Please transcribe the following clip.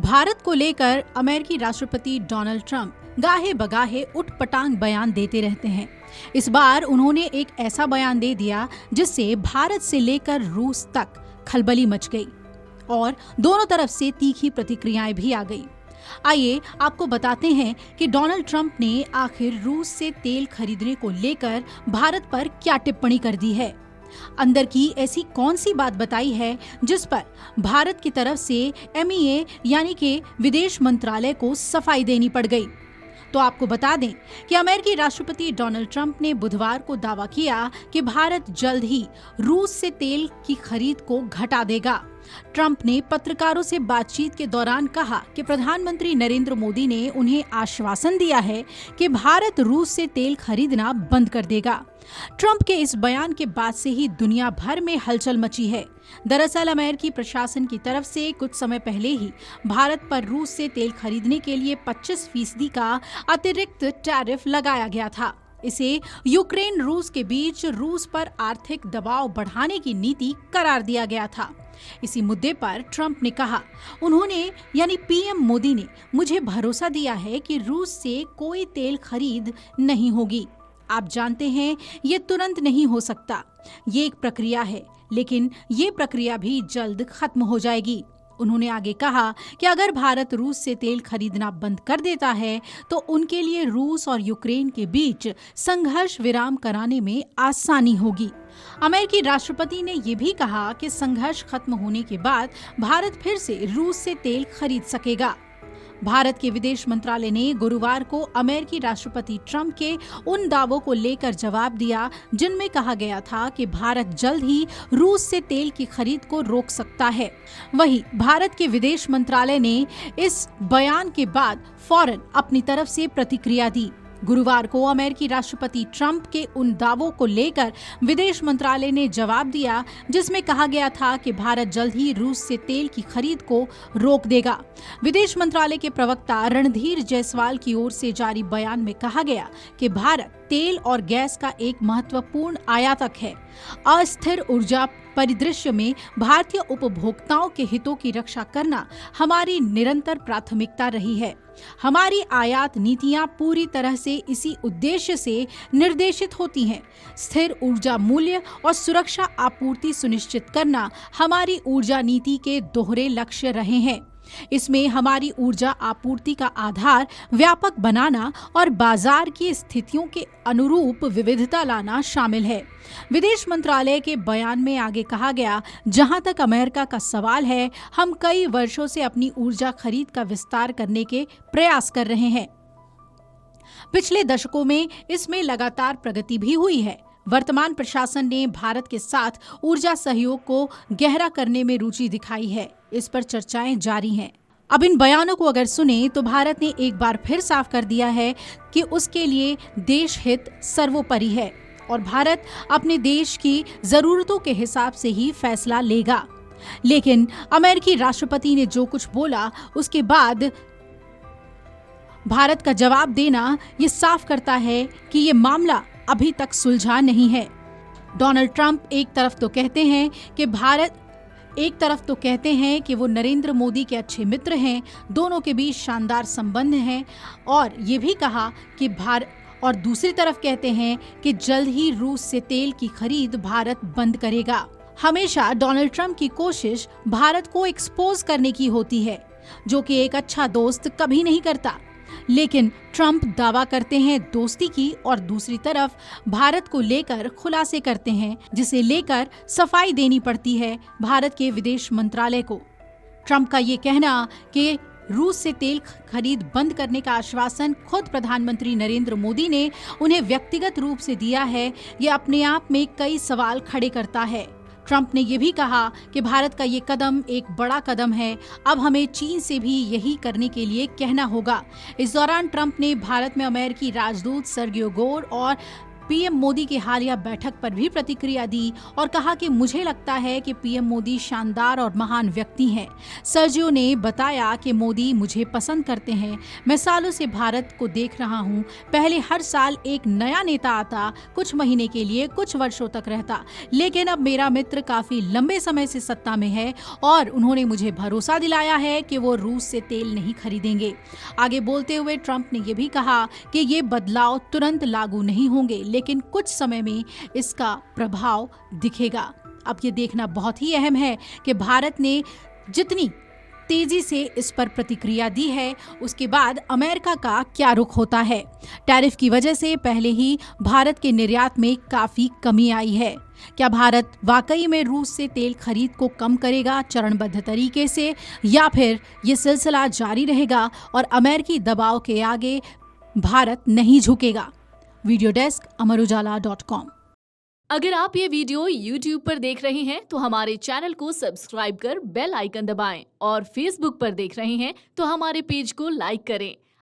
भारत को लेकर अमेरिकी राष्ट्रपति डोनाल्ड ट्रंप गाहे बगाहे उठपटांग बयान देते रहते हैं। इस बार उन्होंने एक ऐसा बयान दे दिया जिससे भारत से लेकर रूस तक खलबली मच गई और दोनों तरफ से तीखी प्रतिक्रियाएं भी आ गई। आइए आपको बताते हैं कि डोनाल्ड ट्रंप ने आखिर रूस से तेल खरीदने को लेकर भारत पर क्या टिप्पणी कर दी है। अंदर की ऐसी कौन सी बात बताई है जिस पर भारत की तरफ से MEA यानी कि विदेश मंत्रालय को सफाई देनी पड़ गई। तो आपको बता दें कि अमेरिकी राष्ट्रपति डोनाल्ड ट्रंप ने बुधवार को दावा किया कि भारत जल्द ही रूस से तेल की खरीद को घटा देगा। ट्रंप ने पत्रकारों से बातचीत के दौरान कहा कि प्रधानमंत्री नरेंद्र मोदी ने उन्हें आश्वासन दिया है कि भारत रूस से तेल खरीदना बंद कर देगा। ट्रंप के इस बयान के बाद से ही दुनिया भर में हलचल मची है। दरअसल अमेरिकी प्रशासन की तरफ से कुछ समय पहले ही भारत पर रूस से तेल खरीदने के लिए 25% का अतिरिक्त टैरिफ लगाया गया था। इसे यूक्रेन रूस के बीच रूस पर आर्थिक दबाव बढ़ाने की नीति करार दिया गया था। इसी मुद्दे पर ट्रंप ने कहा, उन्होंने यानी PM मोदी ने मुझे भरोसा दिया है कि रूस से कोई तेल खरीद नहीं होगी। आप जानते हैं ये तुरंत नहीं हो सकता, ये एक प्रक्रिया है, लेकिन ये प्रक्रिया भी जल्द खत्म हो जाएगी। उन्होंने आगे कहा कि अगर भारत रूस से तेल खरीदना बंद कर देता है तो उनके लिए रूस और यूक्रेन के बीच संघर्ष विराम कराने में आसानी होगी। अमेरिकी राष्ट्रपति ने ये भी कहा कि संघर्ष खत्म होने के बाद भारत फिर से रूस से तेल खरीद सकेगा। भारत के विदेश मंत्रालय ने गुरुवार को अमेरिकी राष्ट्रपति ट्रंप के उन दावों को लेकर जवाब दिया जिनमें कहा गया था कि भारत जल्द ही रूस से तेल की खरीद को रोक सकता है। वहीं भारत के विदेश मंत्रालय ने इस बयान के बाद फौरन अपनी तरफ से प्रतिक्रिया दी। गुरुवार को अमेरिकी राष्ट्रपति ट्रंप के उन दावों को लेकर विदेश मंत्रालय ने जवाब दिया जिसमें कहा गया था कि भारत जल्द ही रूस से तेल की खरीद को रोक देगा। विदेश मंत्रालय के प्रवक्ता रणधीर जायसवाल की ओर से जारी बयान में कहा गया कि भारत तेल और गैस का एक महत्वपूर्ण आयातक है। अस्थिर ऊर्जा परिदृश्य में भारतीय उपभोक्ताओं के हितों की रक्षा करना हमारी निरंतर प्राथमिकता रही है। हमारी आयात नीतियां पूरी तरह से इसी उद्देश्य से निर्देशित होती हैं। स्थिर ऊर्जा मूल्य और सुरक्षा आपूर्ति सुनिश्चित करना हमारी ऊर्जा नीति के दोहरे लक्ष्य रहे हैं। इसमें हमारी ऊर्जा आपूर्ति का आधार व्यापक बनाना और बाजार की स्थितियों के अनुरूप विविधता लाना शामिल है। विदेश मंत्रालय के बयान में आगे कहा गया, जहां तक अमेरिका का सवाल है, हम कई वर्षों से अपनी ऊर्जा खरीद का विस्तार करने के प्रयास कर रहे हैं। पिछले दशकों में इसमें लगातार प्रगति भी हुई है। वर्तमान प्रशासन ने भारत के साथ ऊर्जा सहयोग को गहरा करने में रुचि दिखाई है। इस पर चर्चाएं जारी हैं। अब इन बयानों को अगर सुने तो भारत ने एक बार फिर साफ कर दिया है कि उसके लिए देश हित सर्वोपरि है और भारत अपने देश की जरूरतों के हिसाब से ही फैसला लेगा। लेकिन अमेरिकी राष्ट्रपति ने जो कुछ बोला उसके बाद भारत का जवाब देना ये साफ करता है कि ये मामला अभी तक सुलझा नहीं है। डोनाल्ड ट्रंप एक तरफ तो कहते हैं कि वो नरेंद्र मोदी के अच्छे मित्र हैं, दोनों के बीच शानदार संबंध हैं और ये भी कहा कि और दूसरी तरफ कहते हैं कि जल्द ही रूस से तेल की खरीद भारत बंद करेगा। हमेशा डोनाल्ड ट्रंप की कोशिश भारत को एक्सपोज करने की होती है, जो कि एक अच्छा दोस्त कभी नहीं करता। लेकिन ट्रंप दावा करते हैं दोस्ती की और दूसरी तरफ भारत को लेकर खुलासे करते हैं, जिसे लेकर सफाई देनी पड़ती है भारत के विदेश मंत्रालय को। ट्रंप का ये कहना कि रूस से तेल खरीद बंद करने का आश्वासन खुद प्रधानमंत्री नरेंद्र मोदी ने उन्हें व्यक्तिगत रूप से दिया है, ये अपने आप में कई सवाल खड़े करता है। ट्रंप ने यह भी कहा कि भारत का ये कदम एक बड़ा कदम है, अब हमें चीन से भी यही करने के लिए कहना होगा। इस दौरान ट्रंप ने भारत में अमेरिकी राजदूत सर्गियो गोर और पीएम मोदी की हालिया बैठक पर भी प्रतिक्रिया दी और कहा कि मुझे लगता है कि पीएम मोदी शानदार और महान व्यक्ति हैं। सर्जियो ने बताया कि मोदी मुझे पसंद करते हैं। मैं सालों से भारत को देख रहा हूं। पहले हर साल एक नया नेता आता, कुछ महीने के लिए, कुछ वर्षों तक रहता, लेकिन अब मेरा मित्र काफी लंबे समय से सत्ता में है और उन्होंने मुझे भरोसा दिलाया है कि वो रूस से तेल नहीं खरीदेंगे। आगे बोलते हुए ट्रंप ने यह भी कहा कि ये बदलाव तुरंत लागू नहीं होंगे, लेकिन कुछ समय में इसका प्रभाव दिखेगा। अब ये देखना बहुत ही अहम है कि भारत ने जितनी तेजी से इस पर प्रतिक्रिया दी है, उसके बाद अमेरिका का क्या रुख होता है। टैरिफ की वजह से पहले ही भारत के निर्यात में काफी कमी आई है। क्या भारत वाकई में रूस से तेल खरीद को कम करेगा चरणबद्ध तरीके से, या फिर ये सिलसिला जारी रहेगा और अमेरिकी दबाव के आगे भारत नहीं झुकेगा? Video desk Amar Ujala. अगर आप ये वीडियो YouTube पर देख रहे हैं तो हमारे चैनल को सब्सक्राइब कर बेल आइकन दबाएं और Facebook पर देख रहे हैं तो हमारे पेज को लाइक करें।